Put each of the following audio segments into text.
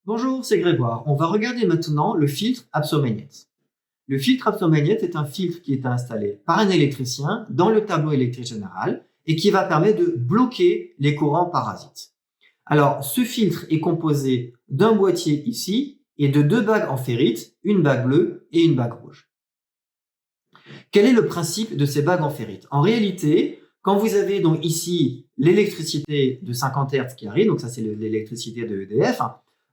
Bonjour, c'est Grégoire. On va regarder maintenant le filtre Apsomagnète. Le filtre Apsomagnète est un filtre qui est installé par un électricien dans le tableau électrique général et qui va permettre de bloquer les courants parasites. Alors, ce filtre est composé d'un boîtier ici et de deux bagues en ferrite, une bague bleue et une bague rouge. Quel est le principe de ces bagues en ferrite? En réalité, quand vous avez donc ici l'électricité de 50 Hz qui arrive, donc ça c'est l'électricité de EDF,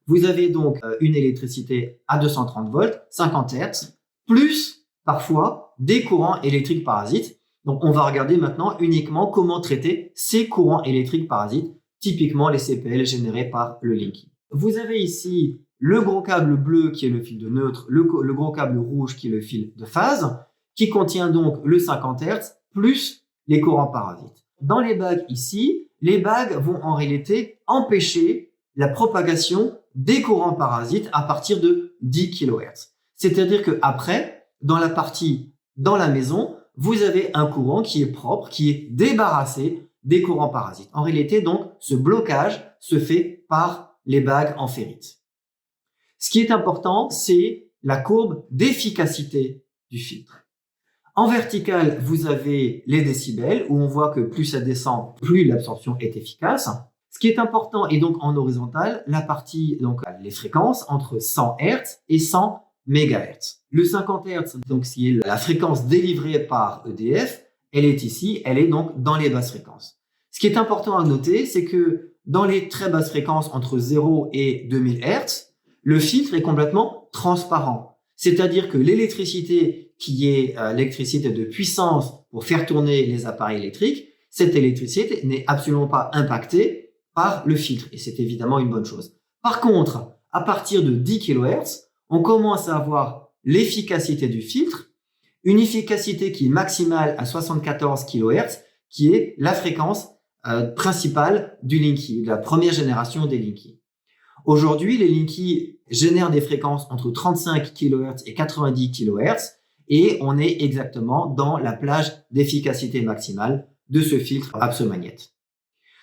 vous avez donc une électricité à 230 volts, 50 Hz, plus parfois des courants électriques parasites. Donc on va regarder maintenant uniquement comment traiter ces courants électriques parasites, typiquement les CPL générés par le Linky. Vous avez ici le gros câble bleu qui est le fil de neutre, le gros câble rouge qui est le fil de phase, qui contient donc le 50 Hz plus les courants parasites. Dans les bagues ici, les bagues vont en réalité empêcher la propagation des courants parasites à partir de 10 kHz. C'est-à-dire qu'après, dans la partie dans la maison, vous avez un courant qui est propre, qui est débarrassé des courants parasites. En réalité, donc, ce blocage se fait par les bagues en ferrite. Ce qui est important, c'est la courbe d'efficacité du filtre. En vertical, vous avez les décibels, où on voit que plus ça descend, plus l'absorption est efficace. Ce qui est important est donc en horizontal, la partie, donc les fréquences entre 100 Hz et 100 MHz. Le 50 Hz, donc qui est la fréquence délivrée par EDF, elle est ici, elle est donc dans les basses fréquences. Ce qui est important à noter, c'est que dans les très basses fréquences entre 0 et 2000 Hz, le filtre est complètement transparent. C'est-à-dire que l'électricité qui est l'électricité de puissance pour faire tourner les appareils électriques, cette électricité n'est absolument pas impactée par le filtre, et c'est évidemment une bonne chose. Par contre, à partir de 10 kHz, on commence à avoir l'efficacité du filtre, une efficacité qui est maximale à 74 kHz, qui est la fréquence principale du Linky, de la première génération des Linky. Aujourd'hui, les Linky génèrent des fréquences entre 35 kHz et 90 kHz, et on est exactement dans la plage d'efficacité maximale de ce filtre Apsomagnète.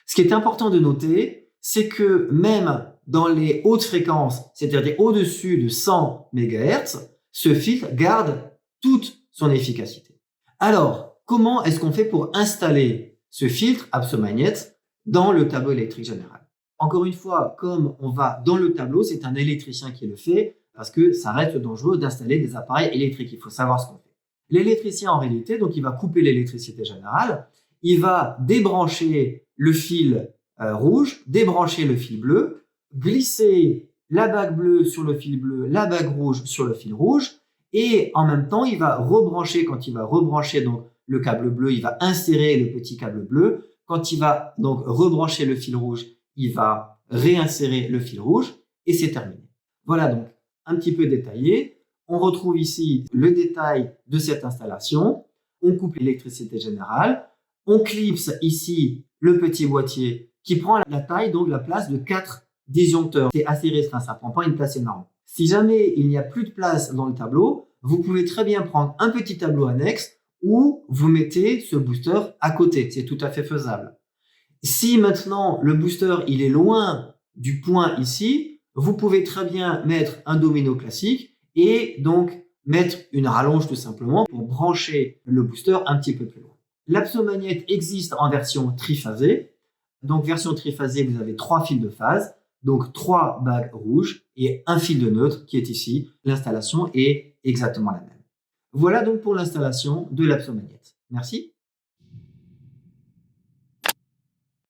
Ce qui est important de noter, c'est que même dans les hautes fréquences, c'est-à-dire au-dessus de 100 MHz, ce filtre garde toute son efficacité. Alors, comment est-ce qu'on fait pour installer ce filtre Apsomagnète dans le tableau électrique général? Encore une fois, comme on va dans le tableau, c'est un électricien qui le fait parce que ça reste dangereux d'installer des appareils électriques. Il faut savoir ce qu'on fait. L'électricien, en réalité, donc il va couper l'électricité générale, il va débrancher le fil rouge, débrancher le fil bleu, glisser la bague bleue sur le fil bleu, la bague rouge sur le fil rouge, et en même temps, il va rebrancher, quand il va rebrancher donc le câble bleu, il va insérer le petit câble bleu. Quand il va donc rebrancher le fil rouge, il va réinsérer le fil rouge, et c'est terminé. Voilà donc un petit peu détaillé. On retrouve ici le détail de cette installation. On coupe l'électricité générale. On clipse ici le petit boîtier qui prend la taille, donc la place de 4 disjoncteurs. C'est assez restreint, ça ne prend pas une place énorme. Si jamais il n'y a plus de place dans le tableau, vous pouvez très bien prendre un petit tableau annexe où vous mettez ce booster à côté. C'est tout à fait faisable. Si maintenant le booster il est loin du point ici, vous pouvez très bien mettre un domino classique et donc mettre une rallonge tout simplement pour brancher le booster un petit peu plus loin. L'Apsomagnète existe en version triphasée. Donc, version triphasée, vous avez 3 fils de phase, donc 3 bagues rouges et un fil de neutre qui est ici. L'installation est exactement la même. Voilà donc pour l'installation de l'Apsomagnète. Merci.